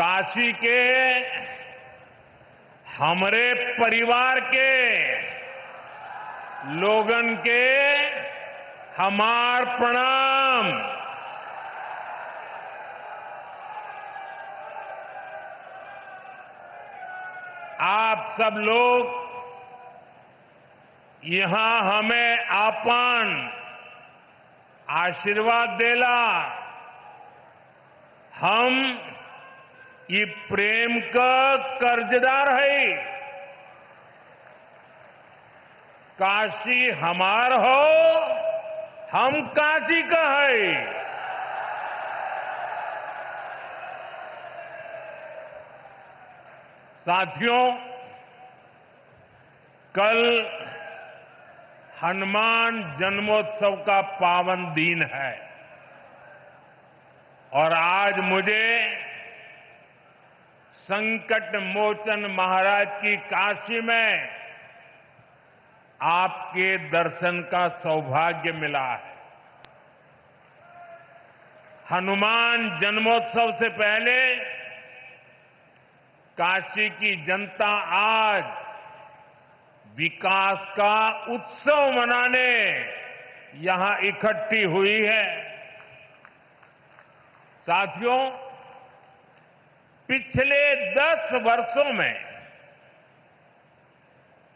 काशी के हमरे परिवार के लोगन के हमार प्रणाम। आप सब लोग यहां हमें आपन आशीर्वाद देला। हम ये प्रेम का कर्जदार है। काशी हमार हो, हम काशी का है। साथियों, कल हनुमान जन्मोत्सव का पावन दिन है और आज मुझे संकट मोचन महाराज की काशी में आपके दर्शन का सौभाग्य मिला है। हनुमान जन्मोत्सव से पहले काशी की जनता आज विकास का उत्सव मनाने यहां इकट्ठी हुई है। साथियों, पिछले 10 वर्षों में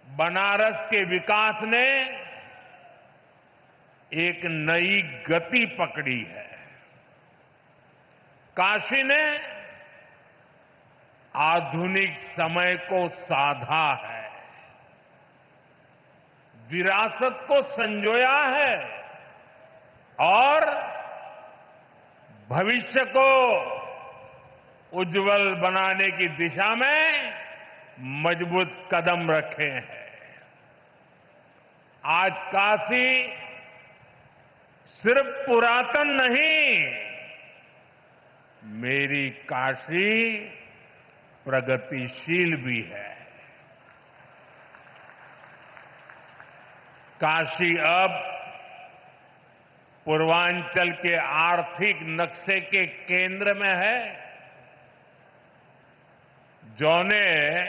बनारस के विकास ने एक नई गति पकड़ी है। काशी ने आधुनिक समय को साधा है, विरासत को संजोया है और भविष्य को उज्जवल बनाने की दिशा में मजबूत कदम रखे हैं। आज काशी सिर्फ पुरातन नहीं, मेरी काशी प्रगतिशील भी है। काशी अब पूर्वांचल के आर्थिक नक्शे के केंद्र में है। जौने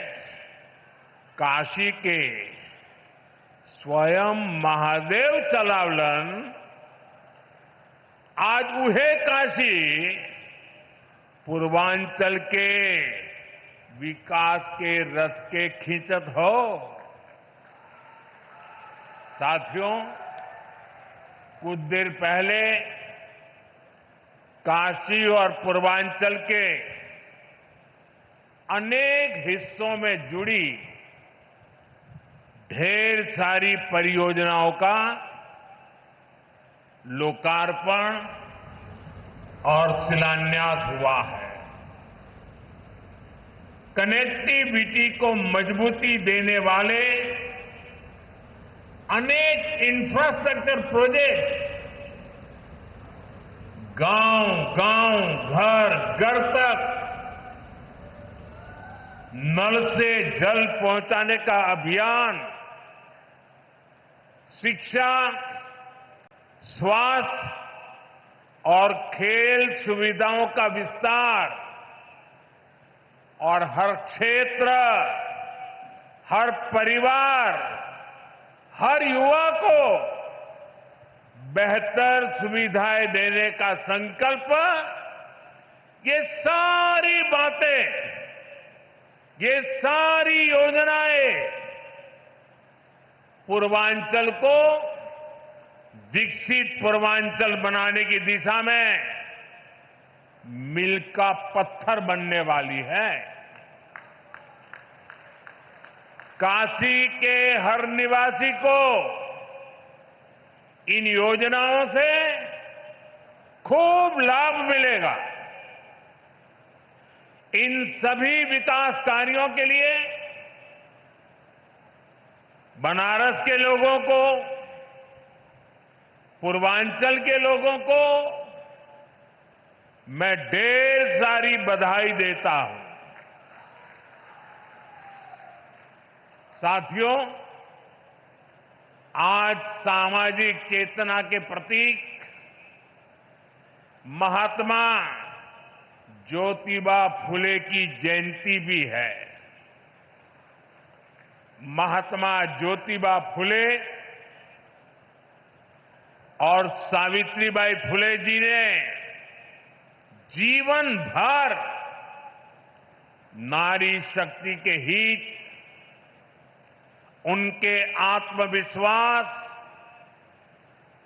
काशी के स्वयं महादेव चलावलन, आज उहे काशी पूर्वांचल के विकास के रथ के खींचत हो। साथियों, कुछ देर पहले काशी और पूर्वांचल के अनेक हिस्सों में जुड़ी ढेर सारी परियोजनाओं का लोकार्पण और शिलान्यास हुआ है। कनेक्टिविटी को मजबूती देने वाले अनेक इंफ्रास्ट्रक्चर प्रोजेक्ट्स गांव-गांव, घर-घर तक नल से जल पहुंचाने का अभियान, शिक्षा, स्वास्थ्य और खेल सुविधाओं का विस्तार और हर क्षेत्र, हर परिवार, हर युवा को बेहतर सुविधाएं देने का संकल्प, ये सारी बातें, ये सारी योजनाएं पूर्वांचल को विकसित पूर्वांचल बनाने की दिशा में मील का पत्थर बनने वाली है। काशी के हर निवासी को इन योजनाओं से खूब लाभ मिलेगा। इन सभी विकास कार्यों के लिए बनारस के लोगों को, पूर्वांचल के लोगों को मैं ढेर सारी बधाई देता हूं। साथियों, आज सामाजिक चेतना के प्रतीक महात्मा ज्योतिबा फुले की जयंती भी है। महात्मा ज्योतिबा फुले और सावित्रीबाई फुले जी ने जीवन भर नारी शक्ति के हित, उनके आत्मविश्वास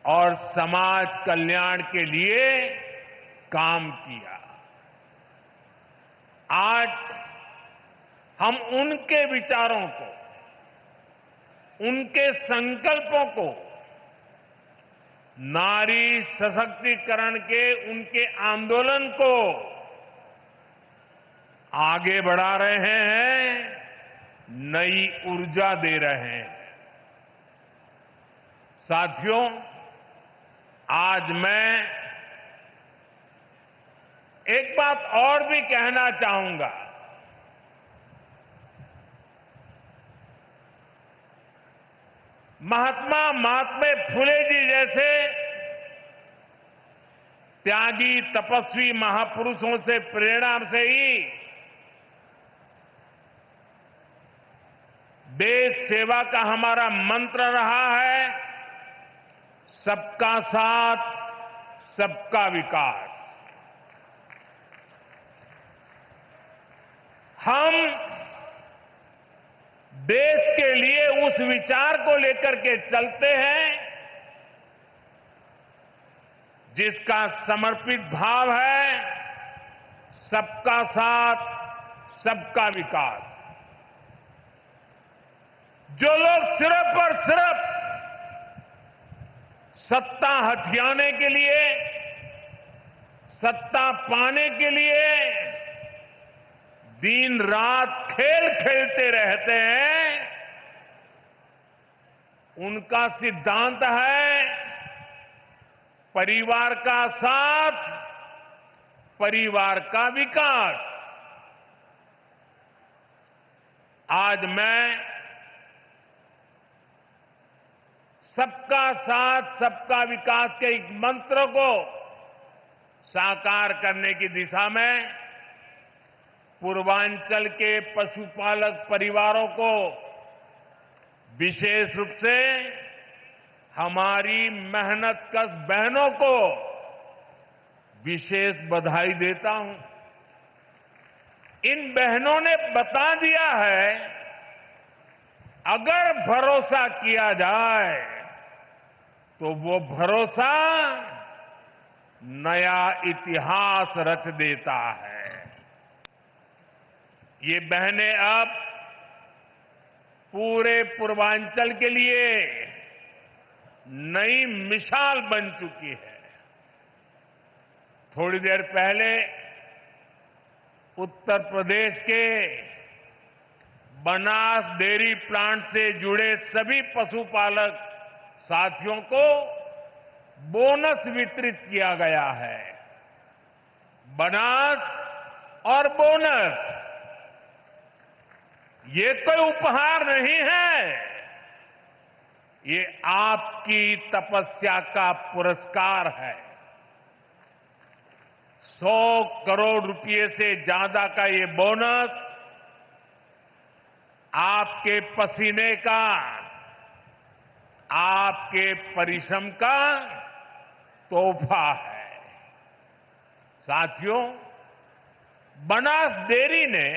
और समाज कल्याण के लिए काम किया। आज हम उनके विचारों को, उनके संकल्पों को, नारी सशक्तिकरण के उनके आंदोलन को आगे बढ़ा रहे हैं, नई ऊर्जा दे रहे हैं। साथियों, आज मैं एक बात और भी कहना चाहूंगा। महात्मा फुले जी जैसे त्यागी तपस्वी महापुरुषों से प्रेरणा से ही देश सेवा का हमारा मंत्र रहा है, सबका साथ, सबका विकास। हम देश के लिए उस विचार को लेकर के चलते हैं जिसका समर्पित भाव है सबका साथ, सबका विकास। जो लोग सिर्फ और सिर्फ सत्ता हथियाने के लिए, सत्ता पाने के लिए दिन रात खेल खेलते रहते हैं, उनका सिद्धांत है परिवार का साथ, परिवार का विकास। आज मैं सबका साथ, सबका विकास के एक मंत्र को साकार करने की दिशा में पूर्वांचल के पशुपालक परिवारों को, विशेष रूप से हमारी मेहनतकश बहनों को विशेष बधाई देता हूं। इन बहनों ने बता दिया है, अगर भरोसा किया जाए तो वो भरोसा नया इतिहास रच देता है। ये बहनें अब पूरे पूर्वांचल के लिए नई मिसाल बन चुकी है। थोड़ी देर पहले उत्तर प्रदेश के बनास डेयरी प्लांट से जुड़े सभी पशुपालक साथियों को बोनस वितरित किया गया है। बनास और बोनस ये कोई उपहार नहीं है, ये आपकी तपस्या का पुरस्कार है। 100 करोड़ रुपए से ज्यादा का ये बोनस आपके पसीने का, आपके परिश्रम का तोहफा है। साथियों, बनास डेयरी ने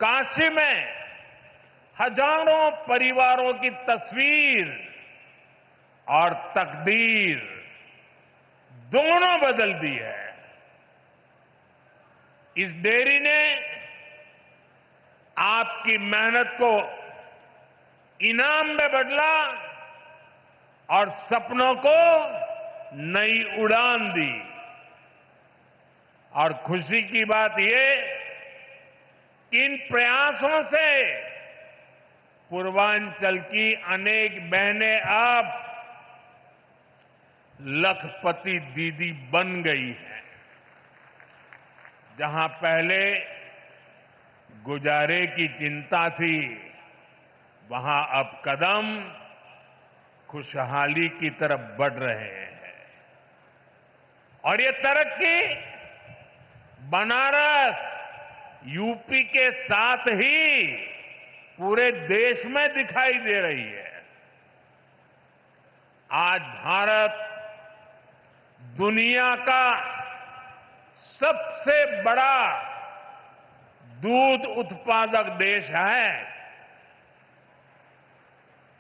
काशी में हजारों परिवारों की तस्वीर और तकदीर दोनों बदल दी है। इस डेयरी ने आपकी मेहनत को इनाम में बदला और सपनों को नई उड़ान दी। और खुशी की बात यह, इन प्रयासों से पूर्वांचल की अनेक बहनें अब लखपति दीदी बन गई हैं। जहां पहले गुजारे की चिंता थी, वहां अब कदम खुशहाली की तरफ बढ़ रहे हैं। और ये तरक्की बनारस यूपी के साथ ही पूरे देश में दिखाई दे रही है। आज भारत दुनिया का सबसे बड़ा दूध उत्पादक देश है।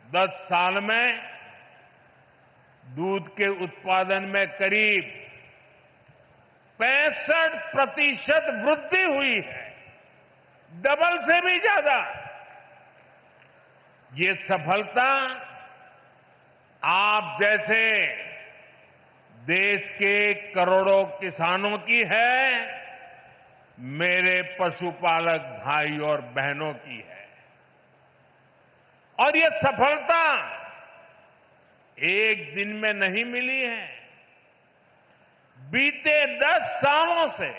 10 साल में दूध के उत्पादन में करीब 65% वृद्धि हुई है, डबल से भी ज्यादा। ये सफलता आप जैसे देश के करोड़ों किसानों की है, मेरे पशुपालक भाई और बहनों की है। और ये सफलता एक दिन में नहीं मिली है। बीते 10 सालों से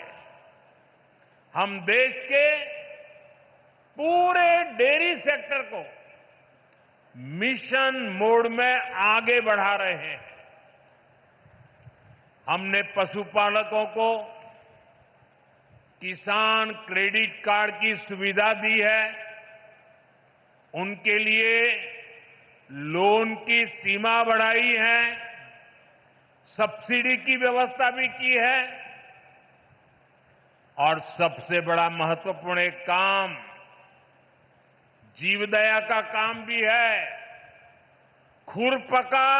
हम देश के पूरे डेयरी सेक्टर को मिशन मोड में आगे बढ़ा रहे हैं। हमने पशुपालकों को किसान क्रेडिट कार्ड की सुविधा दी है, उनके लिए लोन की सीमा बढ़ाई है, सब्सिडी की व्यवस्था भी की है और सबसे बड़ा महत्वपूर्ण एक काम जीवदया का काम भी है। खुरपका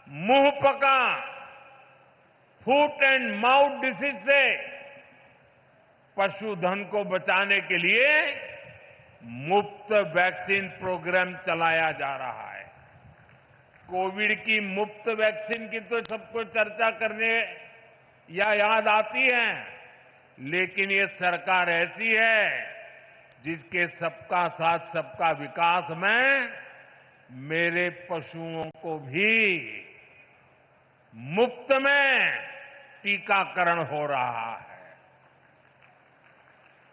मुंह पका फुट एंड माउथ डिसीज से पशुधन को बचाने के लिए मुफ्त वैक्सीन प्रोग्राम चलाया जा रहा है। कोविड की मुफ्त वैक्सीन की तो सबको चर्चा करने या याद आती है, लेकिन ये सरकार ऐसी है जिसके सबका साथ सबका विकास में मेरे पशुओं को भी मुफ्त में टीकाकरण हो रहा है।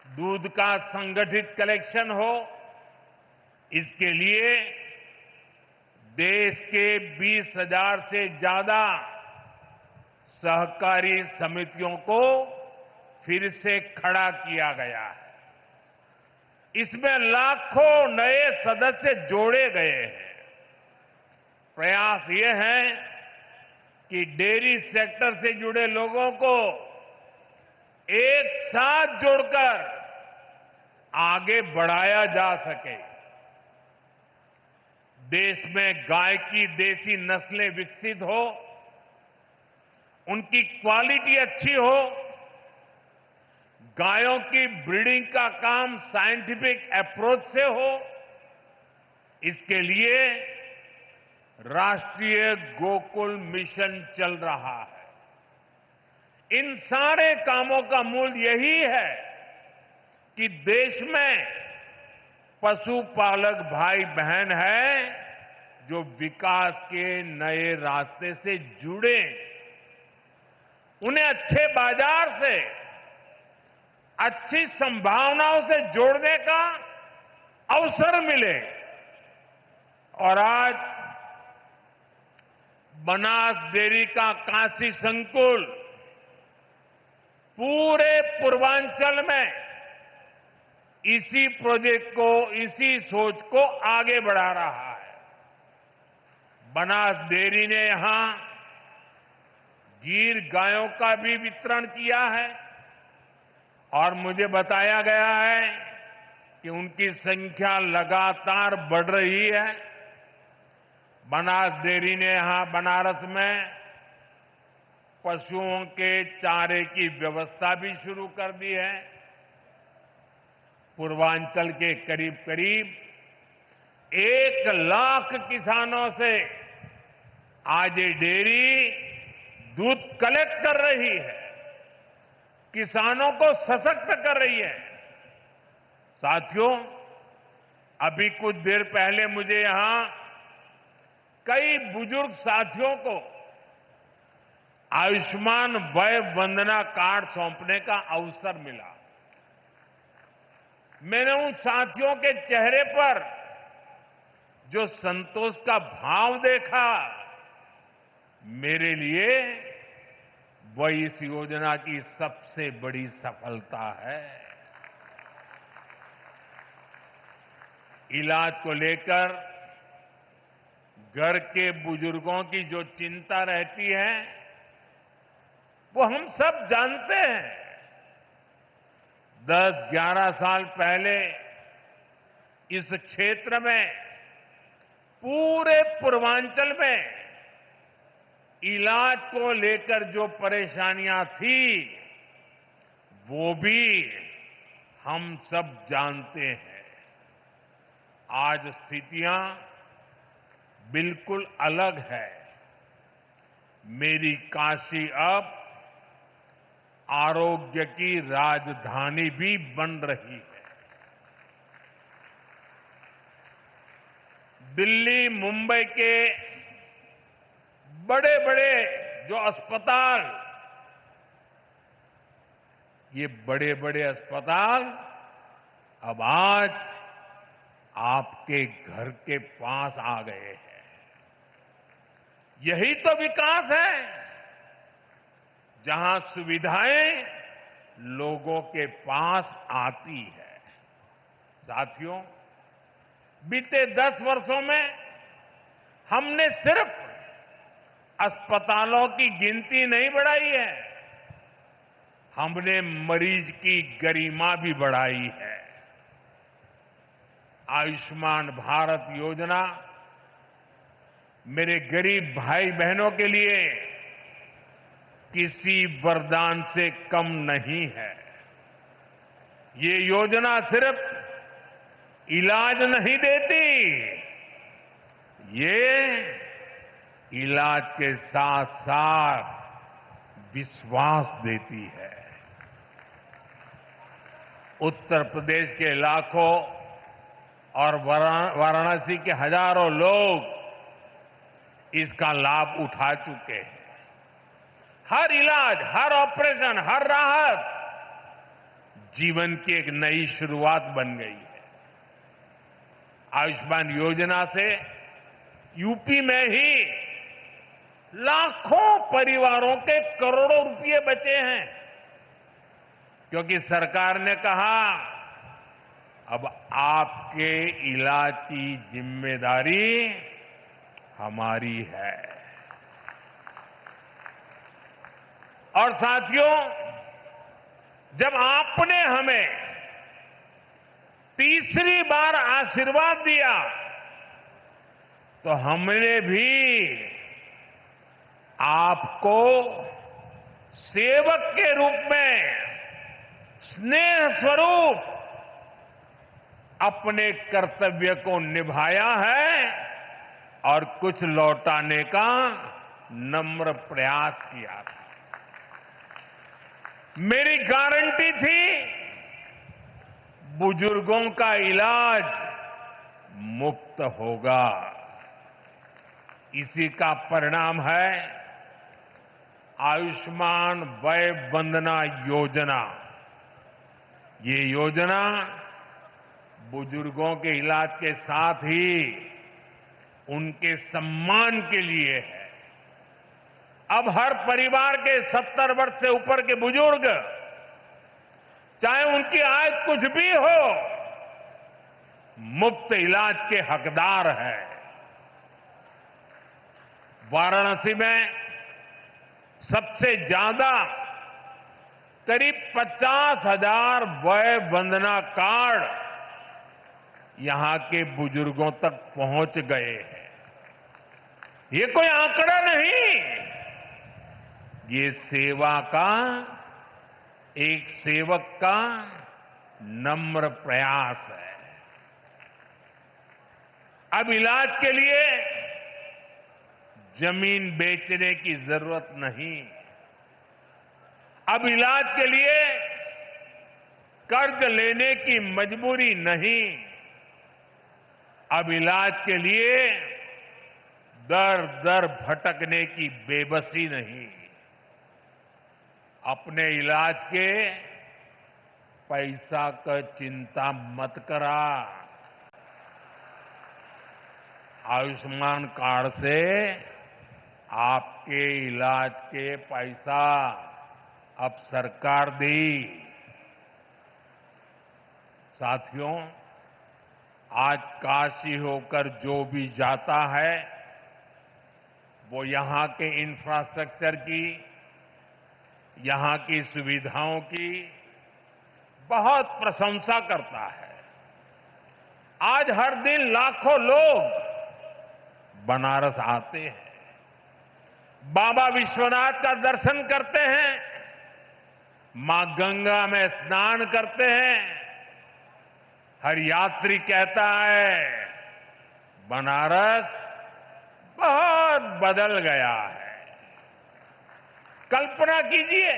दूध का संगठित कलेक्शन हो, इसके लिए देश के 20,000 से ज्यादा सहकारी समितियों को फिर से खड़ा किया गया है। इसमें लाखों नए सदस्य जोड़े गए हैं। प्रयास ये है कि डेयरी सेक्टर से जुड़े लोगों को एक साथ जोड़कर आगे बढ़ाया जा सके। देश में गाय की देसी नस्लें विकसित हो, उनकी क्वालिटी अच्छी हो, गायों की ब्रीडिंग का काम साइंटिफिक अप्रोच से हो, इसके लिए राष्ट्रीय गोकुल मिशन चल रहा है। इन सारे कामों का मूल यही है कि देश में पशुपालक भाई बहन है जो विकास के नए रास्ते से जुड़े, उन्हें अच्छे बाजार से, अच्छी संभावनाओं से जोड़ने का अवसर मिले। और आज बनास डेयरी का काशी संकुल पूरे पूर्वांचल में इसी प्रोजेक्ट को, इसी सोच को आगे बढ़ा रहा है। बनास डेयरी ने यहां गीर गायों का भी वितरण किया है और मुझे बताया गया है कि उनकी संख्या लगातार बढ़ रही है। बनास डेयरी ने यहां बनारस में पशुओं के चारे की व्यवस्था भी शुरू कर दी है। पूर्वांचल के करीब करीब 1 लाख किसानों से आज ये डेयरी दूध कलेक्ट कर रही है, किसानों को सशक्त कर रही है। साथियों, अभी कुछ देर पहले मुझे यहां कई बुजुर्ग साथियों को आयुष्मान वय वंदना कार्ड सौंपने का अवसर मिला। मैंने उन साथियों के चेहरे पर जो संतोष का भाव देखा, मेरे लिए वह इस योजना की सबसे बड़ी सफलता है। इलाज को लेकर घर के बुजुर्गों की जो चिंता रहती है वो हम सब जानते हैं। 10-11 साल पहले इस क्षेत्र में पूरे पूर्वांचल में इलाज को लेकर जो परेशानियां थी वो भी हम सब जानते हैं। आज स्थितियां बिल्कुल अलग है। मेरी काशी अब आरोग्य की राजधानी भी बन रही है। दिल्ली, मुंबई के बड़े बड़े जो अस्पताल, ये बड़े बड़े अस्पताल अब आज आपके घर के पास आ गए हैं। यही तो विकास है, जहां सुविधाएं लोगों के पास आती है। साथियों, बीते 10 वर्षों में हमने सिर्फ अस्पतालों की गिनती नहीं बढ़ाई है, हमने मरीज की गरिमा भी बढ़ाई है। आयुष्मान भारत योजना मेरे गरीब भाई बहनों के लिए किसी वरदान से कम नहीं है। ये योजना सिर्फ इलाज नहीं देती, ये इलाज के साथ साथ विश्वास देती है। उत्तर प्रदेश के लाखों और वाराणसी के हजारों लोग इसका लाभ उठा चुके हैं। हर इलाज, हर ऑपरेशन, हर राहत जीवन की एक नई शुरुआत बन गई है। आयुष्मान योजना से यूपी में ही लाखों परिवारों के करोड़ों रुपए बचे हैं, क्योंकि सरकार ने कहा अब आपके इलाज की जिम्मेदारी हमारी है। और साथियों, जब आपने हमें तीसरी बार आशीर्वाद दिया तो हमने भी आपको सेवक के रूप में स्नेह स्वरूप अपने कर्तव्य को निभाया है और कुछ लौटाने का नम्र प्रयास किया था। मेरी गारंटी थी बुजुर्गों का इलाज मुफ्त होगा। इसी का परिणाम है आयुष्मान वय वंदना योजना। ये योजना बुजुर्गों के इलाज के साथ ही उनके सम्मान के लिए है। अब हर परिवार के 70 वर्ष से ऊपर के बुजुर्ग, चाहे उनकी आय कुछ भी हो, मुफ्त इलाज के हकदार हैं। वाराणसी में सबसे ज्यादा करीब 50,000 वय वंदना कार्ड यहां के बुजुर्गों तक पहुंच गए हैं। ये कोई आंकड़ा नहीं, ये सेवा का, एक सेवक का नम्र प्रयास है। अब इलाज के लिए जमीन बेचने की जरूरत नहीं। अब इलाज के लिए कर्ज लेने की मजबूरी नहीं। अब इलाज के लिए दर दर भटकने की बेबसी नहीं। अपने इलाज के पैसा का चिंता मत करा। आयुष्मान कार्ड से आपके इलाज के पैसा अब सरकार दी। साथियों, आज काशी होकर जो भी जाता है वो यहां के इंफ्रास्ट्रक्चर की, यहां की सुविधाओं की बहुत प्रशंसा करता है। आज हर दिन लाखों लोग बनारस आते हैं, बाबा विश्वनाथ का दर्शन करते हैं, मां गंगा में स्नान करते हैं। हर यात्री कहता है बनारस बहुत बदल गया है। कल्पना कीजिए,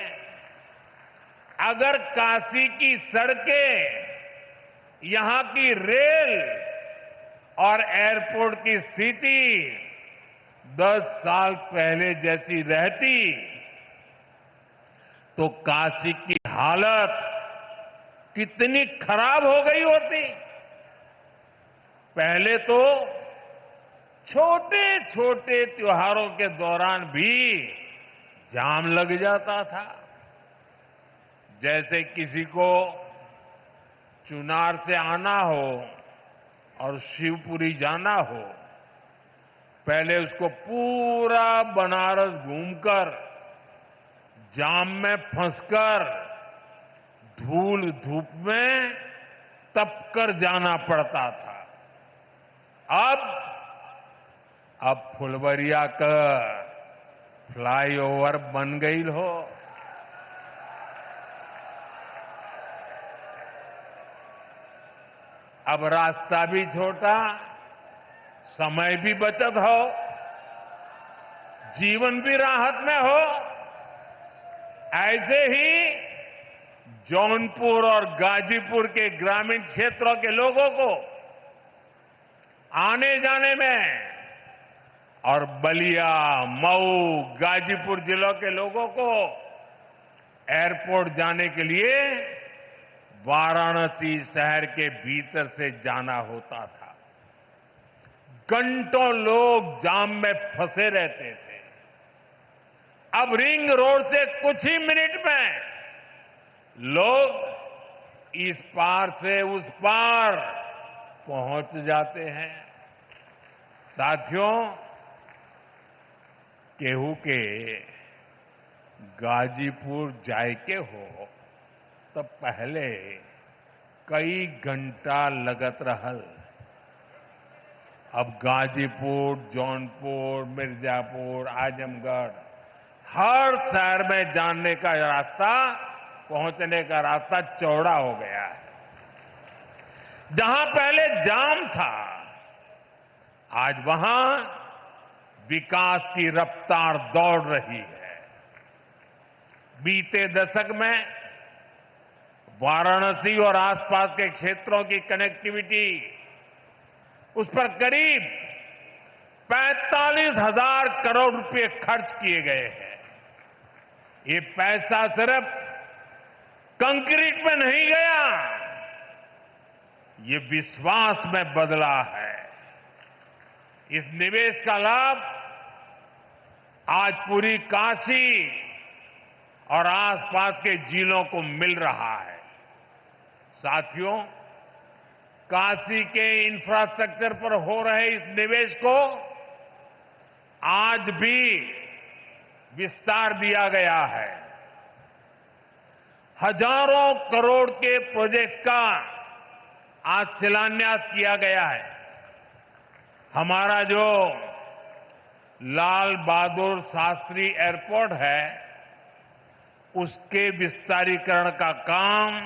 अगर काशी की सड़कें, यहां की रेल और एयरपोर्ट की स्थिति 10 साल पहले जैसी रहती तो काशी की हालत कितनी खराब हो गई होती। पहले तो छोटे छोटे त्योहारों के दौरान भी जाम लग जाता था। जैसे किसी को चुनार से आना हो और शिवपुरी जाना हो, पहले उसको पूरा बनारस घूमकर, जाम में फंसकर, धूल धूप में तपकर जाना पड़ता था। अब फुलवरिया का फ्लाईओवर बन गई हो। अब रास्ता भी छोटा, समय भी बचत हो, जीवन भी राहत में हो। ऐसे ही जौनपुर और गाजीपुर के ग्रामीण क्षेत्रों के लोगों को आने जाने में और बलिया, मऊ, गाजीपुर जिलों के लोगों को एयरपोर्ट जाने के लिए वाराणसी शहर के भीतर से जाना होता था। घंटों लोग जाम में फंसे रहते थे। अब रिंग रोड से कुछ ही मिनट में लोग इस पार से उस पार पहुंच जाते हैं। साथियों, केहू के गाजीपुर जायके हो तब पहले कई घंटा लगत रहल। अब गाजीपुर, जौनपुर, मिर्जापुर, आजमगढ़, हर शहर में जाने का रास्ता, पहुंचने का रास्ता चौड़ा हो गया है। जहां पहले जाम था, आज वहां विकास की रफ्तार दौड़ रही है। बीते दशक में वाराणसी और आसपास के क्षेत्रों की कनेक्टिविटी, उस पर करीब 45,000 करोड़ रुपए खर्च किए गए हैं। ये पैसा सिर्फ कंक्रीट में नहीं गया, ये विश्वास में बदला है। इस निवेश का लाभ आज पूरी काशी और आसपास के जिलों को मिल रहा है। साथियों, काशी के इंफ्रास्ट्रक्चर पर हो रहे इस निवेश को आज भी विस्तार दिया गया है। हजारों करोड़ के प्रोजेक्ट का आज शिलान्यास किया गया है। हमारा जो लाल बहादुर शास्त्री एयरपोर्ट है, उसके विस्तारीकरण का काम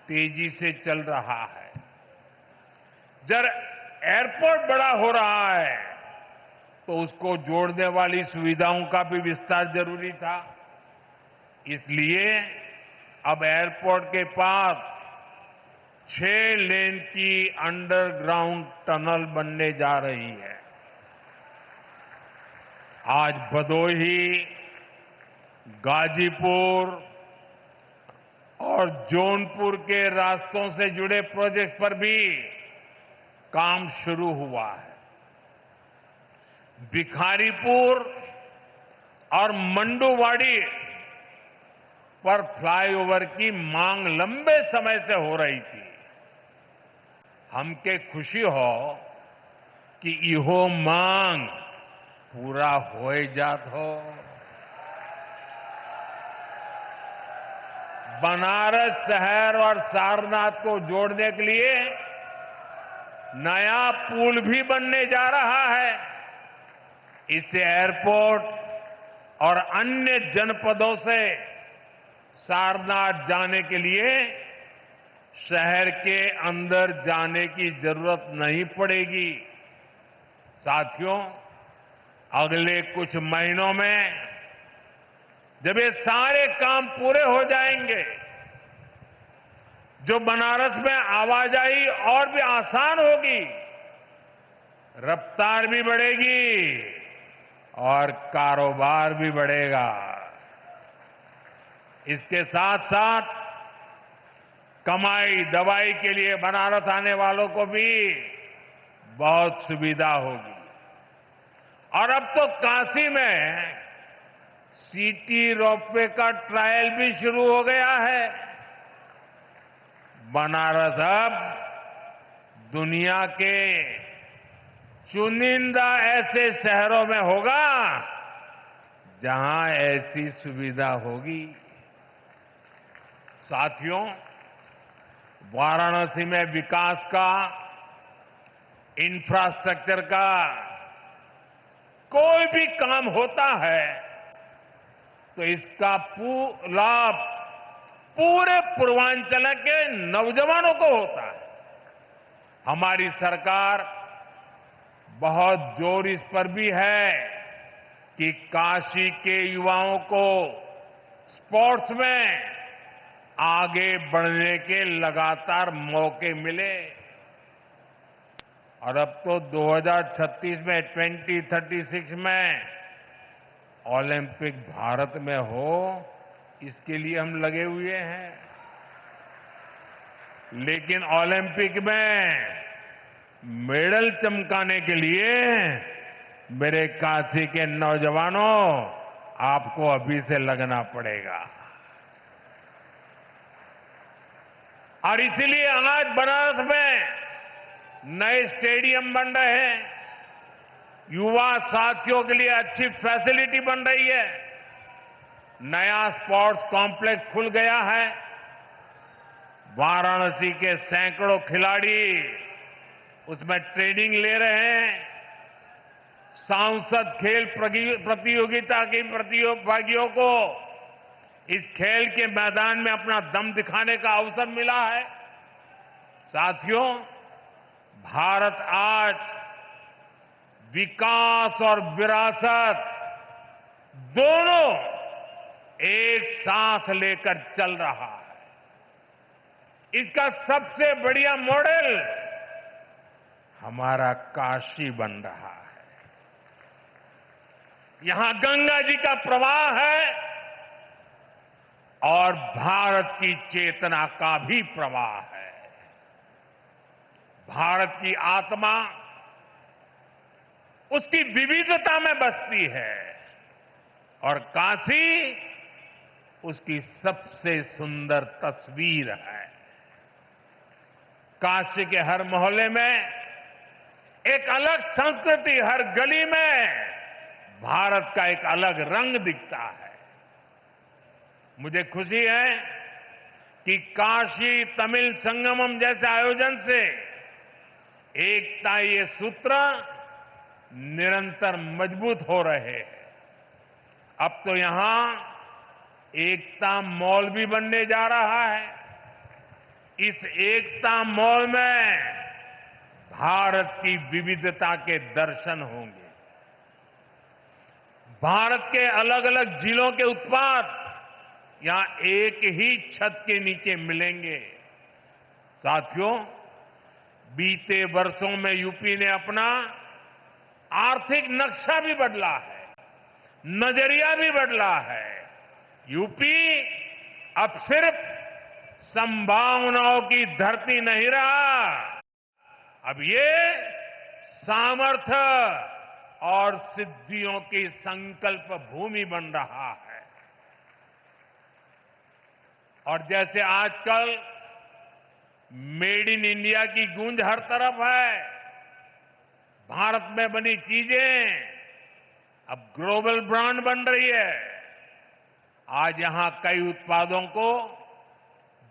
तेजी से चल रहा है। जब एयरपोर्ट बड़ा हो रहा है तो उसको जोड़ने वाली सुविधाओं का भी विस्तार जरूरी था। इसलिए अब एयरपोर्ट के पास 6 लेन की अंडरग्राउंड टनल बनने जा रही है। आज भदोही, गाजीपुर और जौनपुर के रास्तों से जुड़े प्रोजेक्ट पर भी काम शुरू हुआ है। भिखारीपुर और मंडुवाड़ी पर फ्लाईओवर की मांग लंबे समय से हो रही थी। हमके खुशी हो कि इहो मांग पूरा हो जात हो। बनारस शहर और सारनाथ को जोड़ने के लिए नया पुल भी बनने जा रहा है। इससे एयरपोर्ट और अन्य जनपदों से सारनाथ जाने के लिए शहर के अंदर जाने की जरूरत नहीं पड़ेगी। साथियों, अगले कुछ महीनों में जब ये सारे काम पूरे हो जाएंगे, जो बनारस में आवाजाही और भी आसान होगी, रफ्तार भी बढ़ेगी और कारोबार भी बढ़ेगा। इसके साथ साथ कमाई दवाई के लिए बनारस आने वालों को भी बहुत सुविधा होगी। और अब तो काशी में सिटी रोपवे का ट्रायल भी शुरू हो गया है। बनारस अब दुनिया के चुनिंदा ऐसे शहरों में होगा जहां ऐसी सुविधा होगी। साथियों, वाराणसी में विकास का, इंफ्रास्ट्रक्चर का कोई भी काम होता है तो इसका लाभ पूरे पूर्वांचल के नौजवानों को होता है। हमारी सरकार बहुत जोर इस पर भी है कि काशी के युवाओं को स्पोर्ट्स में आगे बढ़ने के लगातार मौके मिले। और अब तो 2036 में 2036 में ओलंपिक भारत में हो, इसके लिए हम लगे हुए हैं। लेकिन ओलंपिक में मेडल चमकाने के लिए मेरे काशी के नौजवानों, आपको अभी से लगना पड़ेगा। और इसीलिए आज बनारस में नए स्टेडियम बन रहे हैं, युवा साथियों के लिए अच्छी फैसिलिटी बन रही है, नया स्पोर्ट्स कॉम्प्लेक्स खुल गया है। वाराणसी के सैकड़ों खिलाड़ी उसमें ट्रेनिंग ले रहे हैं। सांसद खेल प्रतियोगिता के प्रतिभागियों को इस खेल के मैदान में अपना दम दिखाने का अवसर मिला है। साथियों, भारत आज विकास और विरासत दोनों एक साथ लेकर चल रहा है। इसका सबसे बढ़िया मॉडल हमारा काशी बन रहा है। यहां गंगा जी का प्रवाह है और भारत की चेतना का भी प्रवाह है। भारत की आत्मा उसकी विविधता में बसती है और काशी उसकी सबसे सुंदर तस्वीर है। काशी के हर मोहल्ले में एक अलग संस्कृति, हर गली में भारत का एक अलग रंग दिखता है। मुझे खुशी है कि काशी तमिल संगमम जैसे आयोजन से एकता ये सूत्र निरंतर मजबूत हो रहे हैं। अब तो यहां एकता मॉल भी बनने जा रहा है। इस एकता मॉल में भारत की विविधता के दर्शन होंगे। भारत के अलग अलग जिलों के उत्पाद यहां एक ही छत के नीचे मिलेंगे। साथियों, बीते वर्षों में यूपी ने अपना आर्थिक नक्शा भी बदला है, नजरिया भी बदला है। यूपी अब सिर्फ संभावनाओं की धरती नहीं रहा, अब ये सामर्थ्य और सिद्धियों की संकल्प भूमि बन रहा है। और जैसे आजकल मेड इन इंडिया की गूंज हर तरफ है, भारत में बनी चीजें अब ग्लोबल ब्रांड बन रही है। आज यहां कई उत्पादों को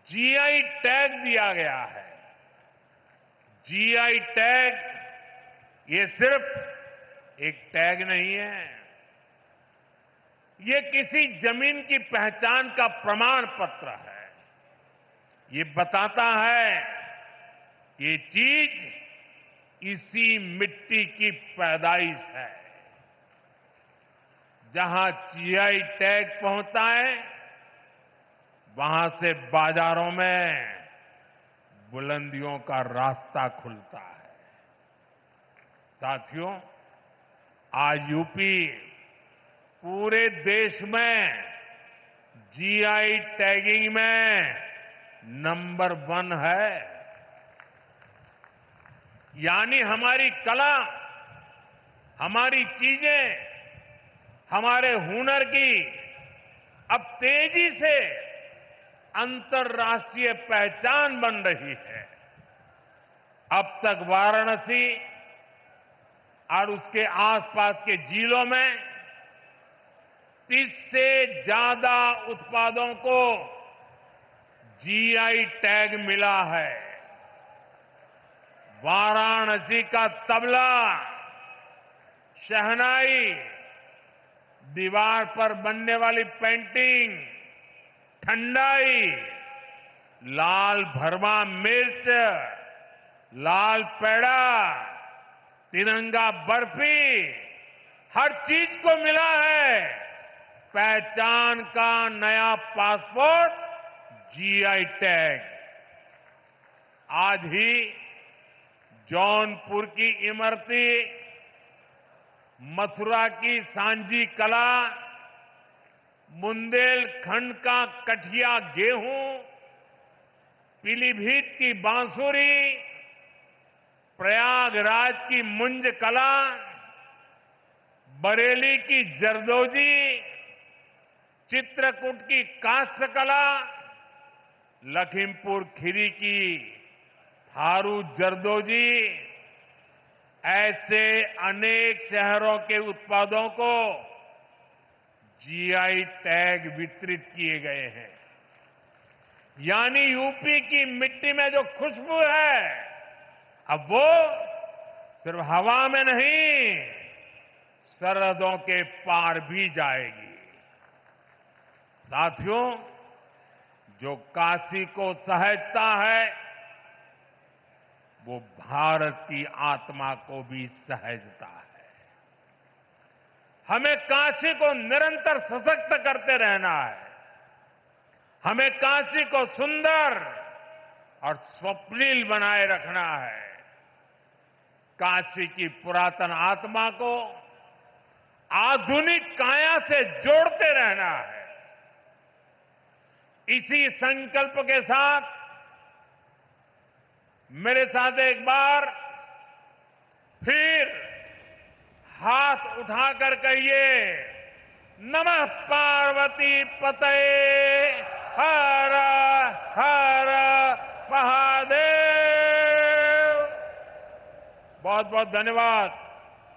जीआई टैग दिया गया है। जीआई टैग ये सिर्फ एक टैग नहीं है, ये किसी जमीन की पहचान का प्रमाण पत्र है। ये बताता है कि ये चीज इसी मिट्टी की पैदाइश है। जहां जीआई टैग पहुंचता है, वहां से बाजारों में बुलंदियों का रास्ता खुलता है। साथियों, आज यूपी पूरे देश में जीआई टैगिंग में नंबर 1 है। यानी हमारी कला, हमारी चीजें, हमारे हुनर की अब तेजी से अंतर्राष्ट्रीय पहचान बन रही है। अब तक वाराणसी और उसके आसपास के जिलों में 30 से ज्यादा उत्पादों को जीआई टैग मिला है। वाराणसी का तबला, शहनाई, दीवार पर बनने वाली पेंटिंग, ठंडाई, लाल भरमा मिर्च, लाल पेड़ा, तिरंगा बर्फी, हर चीज को मिला है पहचान का नया पासपोर्ट, जीआई टैग। आज ही जौनपुर की इमरती, मथुरा की सांझी कला, बुंदेलखंड का कठिया गेहूं, पीलीभीत की बांसुरी, प्रयागराज की मुंज कला, बरेली की जरदोजी, चित्रकूट की काष्ठ कला, लखीमपुर खीरी की थारू जरदोजी, ऐसे अनेक शहरों के उत्पादों को जीआई टैग वितरित किए गए हैं। यानी यूपी की मिट्टी में जो खुशबू है, अब वो सिर्फ हवा में नहीं, सरहदों के पार भी जाएगी। साथियों, जो काशी को सहेजता है, वो भारत की आत्मा को भी सहेजता है। हमें काशी को निरंतर सशक्त करते रहना है। हमें काशी को सुंदर और स्वप्निल बनाए रखना है। काशी की पुरातन आत्मा को आधुनिक काया से जोड़ते रहना है। इसी संकल्प के साथ मेरे साथ एक बार फिर हाथ उठाकर कहिए, नमः पार्वती पतये हर हर महादेव। बहुत बहुत धन्यवाद।